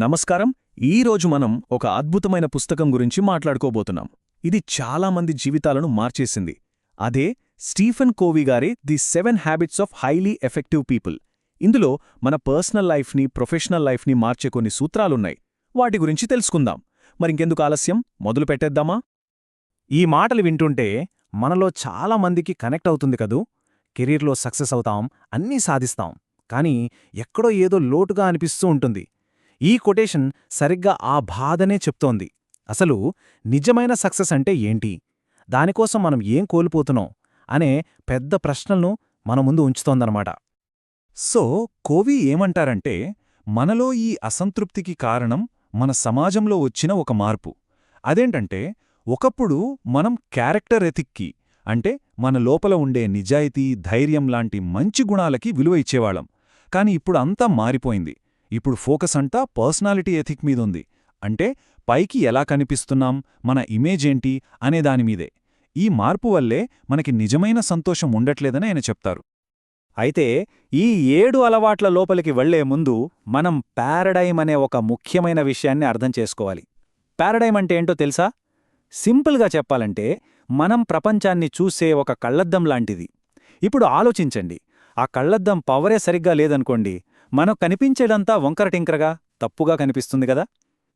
నమస్కారం. ఈరోజు మనం ఒక అద్భుతమైన పుస్తకం గురించి మాట్లాడుకోబోతున్నాం. ఇది చాలామంది జీవితాలను మార్చేసింది. అదే స్టీఫెన్ కోవీ గారి the 7 habits of highly effective people. ఇందులో మన పర్సనల్ లైఫ్ని, ప్రొఫెషనల్ లైఫ్ని మార్చే కొన్ని సూత్రాలున్నాయి. వాటి గురించి తెలుసుకుందాం. మరింకెందుకు ఆలస్యం, మొదలు పెట్టేద్దామా? ఈ మాటలు వింటుంటే మనలో చాలామందికి కనెక్ట్ అవుతుంది కదూ. కెరీర్లో సక్సెస్ అవుతాం, అన్నీ సాధిస్తాం, కానీ ఎక్కడో ఏదో లోటుగా అనిపిస్తూ ఉంటుంది. ఈ కొటేషన్ సరిగ్గా ఆ బాధనే చెప్తోంది. అసలు నిజమైన సక్సెస్ అంటే ఏంటి, దానికోసం మనం ఏం కోల్పోతున్నాం అనే పెద్ద ప్రశ్నలను మన ముందు ఉంచుతోందన్నమాట. సో కోవీ ఏమంటారంటే, మనలో ఈ అసంతృప్తికి కారణం మన సమాజంలో వచ్చిన ఒక మార్పు. అదేంటంటే, ఒకప్పుడు మనం క్యారెక్టర్ ఎథిక్కి, అంటే మన లోపల ఉండే నిజాయితీ, ధైర్యం లాంటి మంచి గుణాలకి విలువ ఇచ్చేవాళ్ళం. కాని ఇప్పుడు అంతా మారిపోయింది. ఇప్పుడు ఫోకస్ అంతా పర్సనాలిటీ ఎథిక్ మీదుంది. అంటే పైకి ఎలా కనిపిస్తున్నాం, మన ఇమేజ్ ఏంటి అనే దానిమీదే. ఈ మార్పు వల్లే మనకి నిజమైన సంతోషం ఉండట్లేదని ఆయన చెప్తారు. అయితే ఈ 7 అలవాట్ల లోపలికి వెళ్లే ముందు మనం పారడైమ్ అనే ఒక ముఖ్యమైన విషయాన్ని అర్థం చేసుకోవాలి. పారడైమ్ అంటే ఏంటో తెలుసా? సింపుల్గా చెప్పాలంటే మనం ప్రపంచాన్ని చూసే ఒక కళ్లద్దం లాంటిది. ఇప్పుడు ఆలోచించండి, ఆ కళ్లద్దం పవరే సరిగ్గా లేదనుకోండి, మనకు కనిపించేదంతా వంకరటింకరగా, తప్పుగా కనిపిస్తుంది కదా.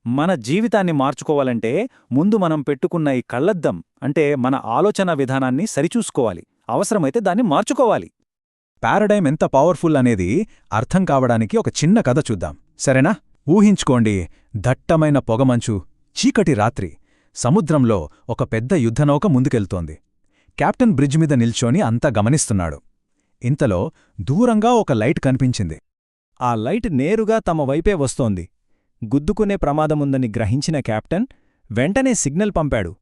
మన జీవితాన్ని మార్చుకోవాలంటే ముందు మనం పెట్టుకున్న ఈ కళ్లద్దం, అంటే మన ఆలోచన విధానాన్ని సరిచూసుకోవాలి. అవసరమైతే దాన్ని మార్చుకోవాలి. పారడైమ్ ఎంత పవర్ఫుల్ అనేది అర్థం కావడానికి ఒక చిన్న కథ చూద్దాం, సరేనా? ఊహించుకోండి, దట్టమైన పొగమంచు, చీకటి రాత్రి, సముద్రంలో ఒక పెద్ద యుద్ధనౌక ముందుకెళ్తోంది. కెప్టెన్ బ్రిడ్జ్ మీద నిల్చొని అంతా గమనిస్తున్నాడు. ఇంతలో దూరంగా ఒక లైట్ కనిపించింది. ఆ లైట్ నేరుగా తమ వైపే వస్తోంది. గుద్దుకునే ప్రమాదముందని గ్రహించిన కెప్టెన్ వెంటనే సిగ్నల్ పంపాడు,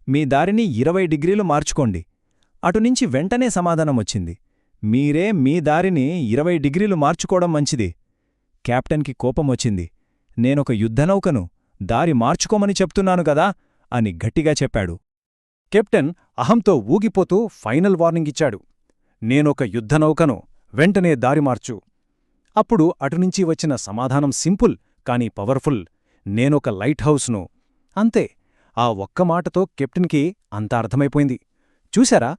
మీ దారిని 20 డిగ్రీలు మార్చుకోండి. అటునుంచి వెంటనే సమాధానం వచ్చింది, మీరే మీ దారిని 20 డిగ్రీలు మార్చుకోవడం మంచిది. కెప్టెన్కి కోపమొచ్చింది, నేనొక యుద్ధనౌకను, దారి మార్చుకోమని చెప్తున్నాను కదా అని గట్టిగా చెప్పాడు. కెప్టెన్ అహంతో ఊగిపోతూ ఫైనల్ వార్నింగ్ ఇచ్చాడు, నేనొక యుద్ధనౌకను, వెంటనే దారి మార్చు. అప్పుడు అటునుంచి వచ్చిన సమాధానం సింపుల్ కానీ పవర్ఫుల్, నేనొక లైట్ హౌస్ను. అంతే. ఆ ఒక్క మాటతో కెప్టెన్కి అంత అర్థమైపోయింది. చూశారా,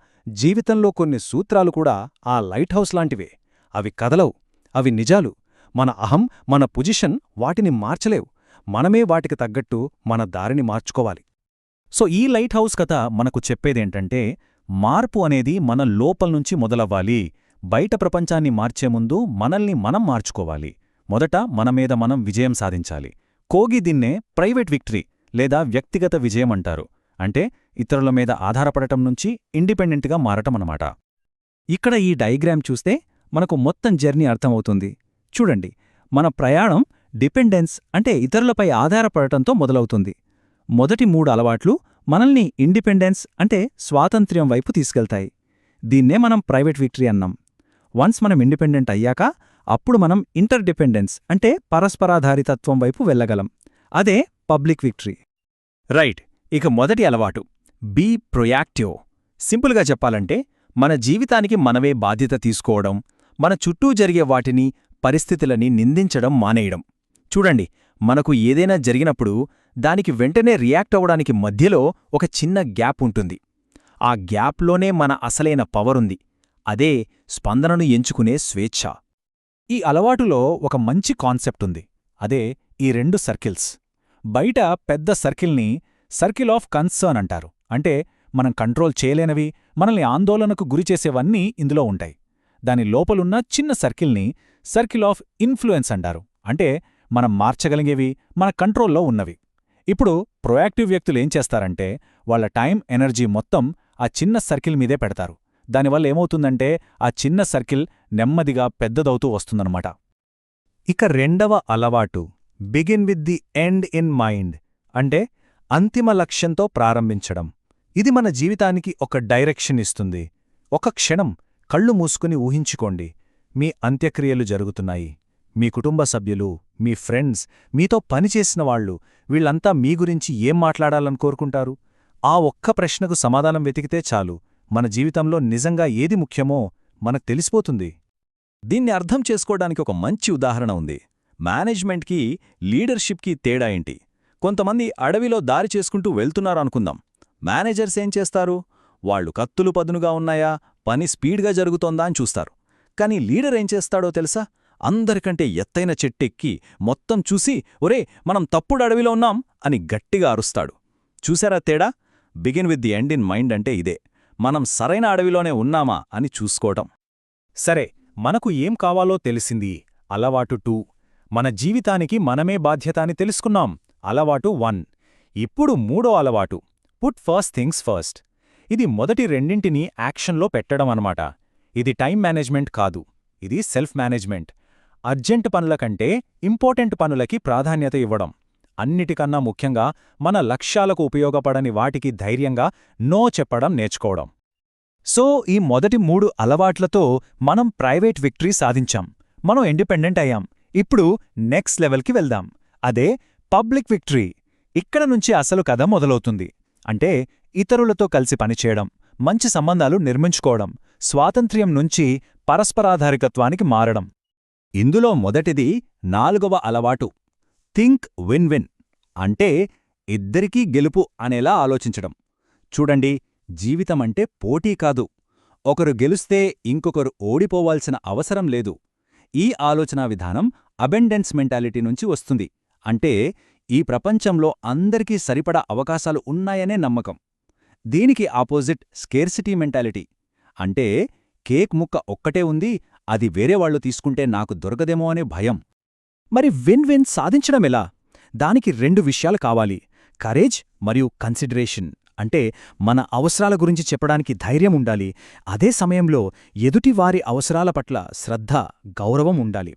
జీవితంలో కొన్ని సూత్రాలు కూడా ఆ లైట్ హౌస్ లాంటివే. అవి కదలవు, అవి నిజాలు. మన అహం, మన పొజిషన్ వాటిని మార్చలేవు. మనమే వాటికి తగ్గట్టు మన దారిని మార్చుకోవాలి. సో ఈ లైట్ హౌస్ కథ మనకు చెప్పేదేంటంటే, మార్పు అనేది మన లోపల్నుంచి మొదలవ్వాలి. బయట ప్రపంచాన్ని మార్చే ముందు మనల్ని మనం మార్చుకోవాలి. మొదట మనమీద మనం విజయం సాధించాలి. కోవీ దీన్నే ప్రైవేట్ విక్టరీ లేదా వ్యక్తిగత విజయం అంటారు. అంటే ఇతరుల మీద ఆధారపడటం నుంచి ఇండిపెండెంట్గా మారటమన్నమాట. ఇక్కడ ఈ డయాగ్రామ్ చూస్తే మనకు మొత్తం జర్నీ అర్థమవుతుంది. చూడండి, మన ప్రయాణం డిపెండెన్స్ అంటే ఇతరులపై ఆధారపడటంతో మొదలవుతుంది. మొదటి 3 అలవాట్లు మనల్ని ఇండిపెండెన్స్ అంటే స్వాతంత్ర్యం వైపు తీసుకెళ్తాయి. దీన్నే మనం ప్రైవేట్ విక్టరీ అన్నాం. వన్స్ మనం ఇండిపెండెంట్ అయ్యాక అప్పుడు మనం ఇంటర్డిపెండెన్స్ అంటే పరస్పరాధారితత్వం వైపు వెళ్ళగలం. అదే పబ్లిక్ విక్టరీ. రైట్. ఇక మొదటి అలవాటు బీ ప్రొయాక్టివ్. సింపుల్గా చెప్పాలంటే మన జీవితానికి మనమే బాధ్యత తీసుకోవడం, మన చుట్టూ జరిగే వాటిని, పరిస్థితులని నిందించడం మానేయడం. చూడండి, మనకు ఏదైనా జరిగినప్పుడు దానికి వెంటనే రియాక్ట్ అవ్వడానికి మధ్యలో ఒక చిన్న గ్యాప్ ఉంటుంది. ఆ గ్యాప్లోనే మన అసలైన పవరుంది. అదే స్పందనను ఎంచుకునే స్వేచ్ఛ. ఈ అలవాటులో ఒక మంచి కాన్సెప్ట్ ఉంది. అదే ఈ 2 సర్కిల్స్. బయట పెద్ద సర్కిల్ని సర్కిల్ ఆఫ్ కన్సర్న్ అంటారు. అంటే మనం కంట్రోల్ చేయలేనివి, మనల్ని ఆందోళనకు గురిచేసేవన్నీ ఇందులో ఉంటాయి. దాని లోపలున్న చిన్న సర్కిల్ని సర్కిల్ ఆఫ్ ఇన్ఫ్లుయెన్స్ అంటారు. అంటే మనం మార్చగలిగేవి, మన కంట్రోల్లో ఉన్నవి. ఇప్పుడు ప్రొయాక్టివ్ వ్యక్తులేం చేస్తారంటే వాళ్ల టైం, ఎనర్జీ మొత్తం ఆ చిన్న సర్కిల్ మీదే పెడతారు. దానివల్ల ఏమవుతుందంటే ఆ చిన్న సర్కిల్ నెమ్మదిగా పెద్దదవుతూ వస్తుందన్నమాట. ఇక రెండవ అలవాటు begin with the end in mind. అంటే అంతిమ లక్ష్యంతో ప్రారంభించడం. ఇది మన జీవితానికి ఒక డైరెక్షన్ ఇస్తుంది. ఒక క్షణం కళ్ళు మూసుకుని ఊహించుకోండి, మీ అంత్యక్రియలు జరుగుతున్నాయి. మీ కుటుంబ సభ్యులు, మీ ఫ్రెండ్స్, మీతో పనిచేసిన వాళ్ళు, వీళ్లంతా మీ గురించి ఏం మాట్లాడాలని కోరుకుంటారు? ఆ ఒక్క ప్రశ్నకు సమాధానం వెతికితే చాలు, మన జీవితంలో నిజంగా ఏది ముఖ్యమో మనకు తెలిసిపోతుంది. దీన్ని అర్థం చేసుకోవడానికి ఒక మంచి ఉదాహరణ ఉంది. మేనేజ్మెంట్కి లీడర్షిప్కి తేడా ఏంటి? కొంతమంది అడవిలో దారి చేసుకుంటూ వెళ్తున్నారనుకుందాం. మేనేజర్స్ ఏం చేస్తారు? వాళ్ళు కత్తులు పదునుగా ఉన్నాయా, పని స్పీడ్గా జరుగుతోందా అని చూస్తారు. కానీ లీడర్ ఏం చేస్తాడో తెలుసా? అందరికంటే ఎత్తైన చెట్టెక్కి మొత్తం చూసి, ఒరే మనం తప్పుడు అడవిలో ఉన్నాం అని గట్టిగా అరుస్తాడు. చూశారా తేడా? Begin with the end in mind అంటే ఇదే. మనం సరైన అడవిలోనే ఉన్నామా అని చూసుకోవటం. సరే, మనకు ఏం కావాలో తెలిసింది. అలవాటు 2. మన జీవితానికి మనమే బాధ్యత అని తెలుసుకున్నాం. అలవాటు 1. ఇప్పుడు 3వ అలవాటు, పుట్ ఫస్ట్ థింగ్స్ ఫస్ట్. ఇది మొదటి రెండింటినీ యాక్షన్లో పెట్టడం అన్నమాట. ఇది టైం మేనేజ్మెంట్ కాదు, ఇది సెల్ఫ్ మేనేజ్మెంట్. అర్జెంట్ పనుల కంటే ఇంపార్టెంట్ పనులకి ప్రాధాన్యత ఇవ్వడం. అన్నిటికన్నా ముఖ్యంగా మన లక్ష్యాలకు ఉపయోగపడని వాటికి ధైర్యంగా నో చెప్పడం నేర్చుకోవడం. సో ఈ మొదటి 3 అలవాట్లతో మనం ప్రైవేట్ విక్టరీ సాధించాం. మనం ఇండిపెండెంట్ అయ్యాం. ఇప్పుడు నెక్స్ట్ లెవెల్కి వెళ్దాం. అదే పబ్లిక్ విక్టరీ. ఇక్కడ నుంచి అసలు కథ మొదలవుతుంది. అంటే ఇతరులతో కలిసి పనిచేయడం, మంచి సంబంధాలు నిర్మించుకోవడం, స్వాతంత్ర్యం నుంచి పరస్పరాధారికత్వానికి మారడం. ఇందులో మొదటిది 4వ అలవాటు, థింక్ విన్ విన్. అంటే ఇద్దరికీ గెలుపు అనేలా ఆలోచించడం. చూడండి, జీవితమంటే పోటీ కాదు. ఒకరు గెలుస్తే ఇంకొకరు ఓడిపోవాల్సిన అవసరం లేదు. ఈ ఆలోచనా విధానం అబెండెన్స్ మెంటాలిటీ నుంచి వస్తుంది. అంటే ఈ ప్రపంచంలో అందరికీ సరిపడా అవకాశాలు ఉన్నాయనే నమ్మకం. దీనికి ఆపోజిట్ స్కేర్సిటీ మెంటాలిటీ. అంటే కేక్ ముక్క ఒక్కటే ఉంది, అది వేరేవాళ్లు తీసుకుంటే నాకు దొరకదేమో అనే భయం. మరి విన్ విన్ సాధించడమెలా? దానికి 2 విషయాలు కావాలి, కరేజ్ మరియు కన్సిడరేషన్. అంటే మన అవసరాల గురించి చెప్పడానికి ధైర్యం ఉండాలి. అదే సమయంలో ఎదుటివారి అవసరాల పట్ల శ్రద్ధ, గౌరవం ఉండాలి.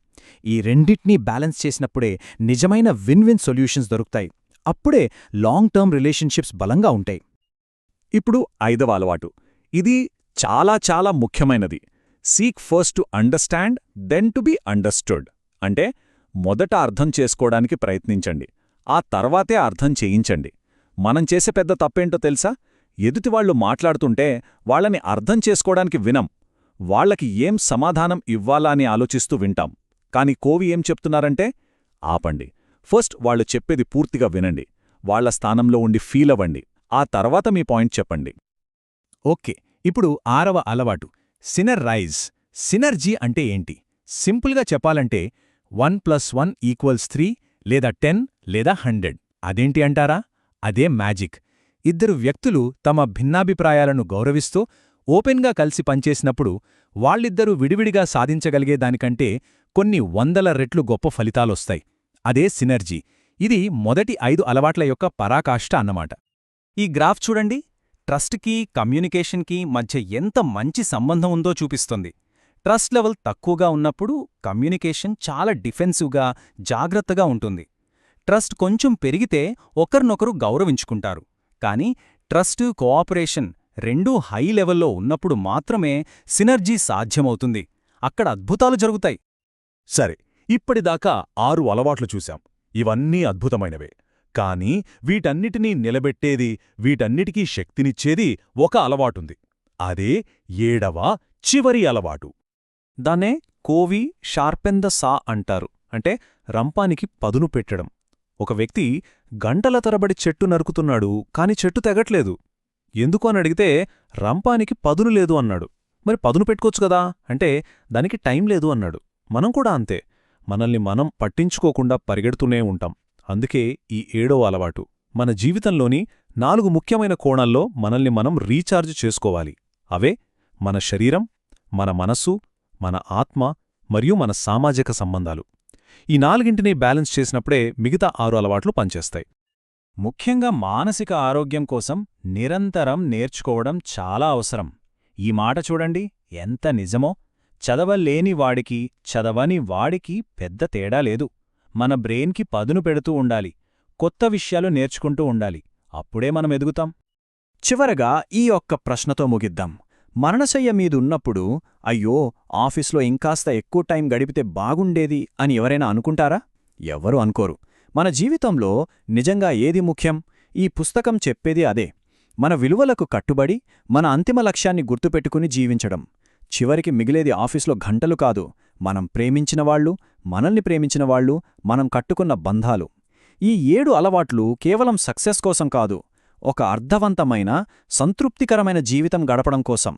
ఈ రెండిటినీ బ్యాలెన్స్ చేసినప్పుడే నిజమైన విన్ విన్ సొల్యూషన్స్ దొరుకుతాయి. అప్పుడే లాంగ్ టర్మ్ రిలేషన్షిప్స్ బలంగా ఉంటాయి. ఇప్పుడు 5వ అలవాటు. ఇది చాలా చాలా ముఖ్యమైనది. Seek first to understand then to be understood. అంటే మొదట అర్థం చేసుకోవడానికి ప్రయత్నించండి, ఆ తర్వాతే అర్థం చేయించండి. మనం చేసే పెద్ద తప్పేంటో తెలుసా? ఎదుటివాళ్లు మాట్లాడుతుంటే వాళ్ళని అర్థం చేసుకోవడానికి వినం. వాళ్లకి ఏం సమాధానం ఇవ్వాలా అని ఆలోచిస్తూ వింటాం. కాని కోవి ఏం చెప్తున్నారంటే, ఆపండి, ఫస్ట్ వాళ్ళు చెప్పేది పూర్తిగా వినండి, వాళ్ల స్థానంలో ఉండి ఫీల్ అవ్వండి, ఆ తర్వాత మీ పాయింట్ చెప్పండి. ఓకే, ఇప్పుడు 6వ అలవాటు, సినర్ రైజ్. సినర్జీ అంటే ఏంటి? సింపుల్గా చెప్పాలంటే 1+1=3 లేదా 10 లేదా 100. అదేంటి అంటారా? అదే మ్యాజిక్. ఇద్దరు వ్యక్తులు తమ భిన్నాభిప్రాయాలను గౌరవిస్తూ ఓపెన్గా కలిసి పనిచేసినప్పుడు వాళ్ళిద్దరూ విడివిడిగా సాధించగలిగేదానికంటే కొన్ని 100 రెట్లు గొప్ప ఫలితాలొస్తాయి. అదే సినర్జీ. ఇది మొదటి 5 అలవాట్ల యొక్క పరాకాష్ఠ అన్నమాట. ఈ గ్రాఫ్ చూడండి, ట్రస్ట్కి, కమ్యూనికేషన్కి మధ్య ఎంత మంచి సంబంధం ఉందో చూపిస్తుంది. ట్రస్ట్ లెవెల్ తక్కువగా ఉన్నప్పుడు కమ్యూనికేషన్ చాలా డిఫెన్సివ్గా, జాగ్రత్తగా ఉంటుంది. ట్రస్ట్ కొంచెం పెరిగితే ఒకరినొకరు గౌరవించుకుంటారు. కానీ ట్రస్ట్, కోఆపరేషన్ రెండూ హై లెవెల్లో ఉన్నప్పుడు మాత్రమే సినర్జీ సాధ్యమవుతుంది. అక్కడ అద్భుతాలు జరుగుతాయి. సరే, ఇప్పటిదాకా 6 అలవాట్లు చూశాం. ఇవన్నీ అద్భుతమైనవే. కానీ వీటన్నిటినీ నిలబెట్టేది, వీటన్నిటికీ శక్తినిచ్చేది ఒక అలవాటుంది. అదే 7వ చివరి అలవాటు. దాన్నే కోవి షార్పెన్ ద సా అంటారు. అంటే రంపానికి పదును పెట్టడం. ఒక వ్యక్తి గంటల తరబడి చెట్టు నరుకుతున్నాడు, కాని చెట్టు తెగట్లేదు. ఎందుకు అని అడిగితే రంపానికి పదును లేదు అన్నాడు. మరి పదును పెట్టుకోవచ్చు కదా అంటే దానికి టైం లేదు అన్నాడు. మనం కూడా అంతే, మనల్ని మనం పట్టించుకోకుండా పరిగెడుతూనే ఉంటాం. అందుకే ఈ 7వ అలవాటు. మన జీవితంలోని 4 ముఖ్యమైన కోణాల్లో మనల్ని మనం రీఛార్జ్ చేసుకోవాలి. అవే మన శరీరం, మన మనస్సు, మన ఆత్మ మరియు మన సామాజిక సంబంధాలు. ఈ 4ంటినీ బ్యాలెన్స్ చేసినప్పుడే మిగతా 6 అలవాట్లు పనిచేస్తాయి. ముఖ్యంగా మానసిక ఆరోగ్యం కోసం నిరంతరం నేర్చుకోవడం చాలా అవసరం. ఈ మాట చూడండి ఎంత నిజమో. చదవలేని వాడికి, చదవని వాడికి పెద్ద తేడా లేదు. మన బ్రెయిన్కి పదును పెడుతూ ఉండాలి, కొత్త విషయాలు నేర్చుకుంటూ ఉండాలి. అప్పుడే మనం ఎదుగుతాం. చివరగా ఈ ఒక్క ప్రశ్నతో ముగిద్దాం. మరణశయ్య మీదున్నప్పుడు అయ్యో ఆఫీస్లో ఇంకాస్త ఎక్కువ టైం గడిపితే బాగుండేది అని ఎవరైనా అనుకుంటారా? ఎవ్వరూ అనుకోరు. మన జీవితంలో నిజంగా ఏది ముఖ్యం? ఈ పుస్తకం చెప్పేది అదే. మన విలువలకు కట్టుబడి మన అంతిమ లక్ష్యాన్ని గుర్తుపెట్టుకుని జీవించడం. చివరికి మిగిలేది ఆఫీసులో గంటలు కాదు, మనం ప్రేమించినవాళ్లు, మనల్ని ప్రేమించినవాళ్లు, మనం కట్టుకున్న బంధాలు. ఈ 7 అలవాట్లు కేవలం సక్సెస్ కోసం కాదు, ఒక అర్థవంతమైన, సంతృప్తికరమైన జీవితం గడపడం కోసం.